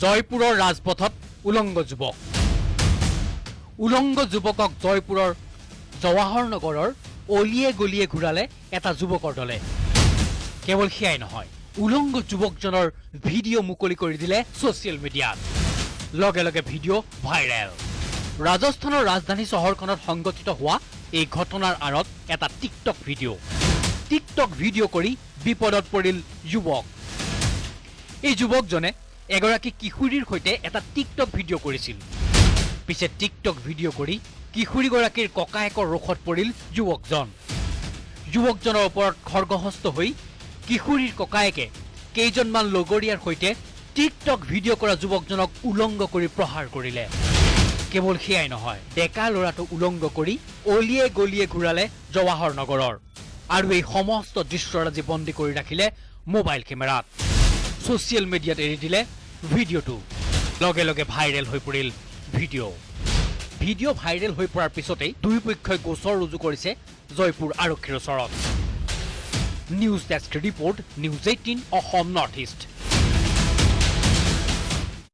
জয়পুৰৰ ৰাজপথত উলংগ যুৱক। উলংগ যুৱকক জয়পুৰৰ জৱাহৰ নগৰৰ অলিয়ে গলিয়ে ঘূৰালে এটা যুৱকৰ দলে। কেৱল সেয়াই নহয়, উলংগ যুৱকজনৰ ভিডিঅ' মুকলি কৰি দিলে ছ'চিয়েল মিডিয়াত। লগে লগে ভিডিঅ' ভাইৰেল। ৰাজস্থানৰ ৰাজধানী চহৰখনত সংঘটিত হোৱা এই ঘটনাৰ আঁৰত এটা টিকটক ভিডিঅ'। টিকটক ভিডিঅ' কৰি বিপদত পৰিল যুৱক। এই যুৱকজনে এগৰাকী কিশোৰীৰ সৈতে এটা টিকটক ভিডিঅ' কৰিছিল। পিছে টিকটক ভিডিঅ' কৰি কিশোৰীগৰাকীৰ ককায়েকৰ ৰোষত পৰিল যুৱকজন। যুৱকজনৰ ওপৰত খৰ্গহস্ত হৈ কিশোৰীৰ ককায়েকে কেইজনমান লগৰীয়াৰ সৈতে টিকটক ভিডিঅ' কৰা যুৱকজনক উলংগ কৰি প্ৰহাৰ কৰিলে। কেৱল সেয়াই নহয়, ডেকা ল'ৰাটো উলংগ কৰি অলিয়ে গলিয়ে ঘূৰালে জৱাহৰ নগৰৰ। আৰু এই সমস্ত দৃশ্যৰাজি বন্দী কৰি ৰাখিলে মোবাইল কেমেৰাত। ছ'চিয়েল মিডিয়াত এৰি দিলে ভিডিঅ'টো। লগে লগে ভাইৰেল হৈ পৰিল ভিডিঅ' ভাইৰেল হৈ পৰাৰ পিছতেই দুয়োপক্ষই গোচৰ ৰুজু কৰিছে জয়পুৰ আৰক্ষীৰ ওচৰত। News desk report, news 18 Assam north east.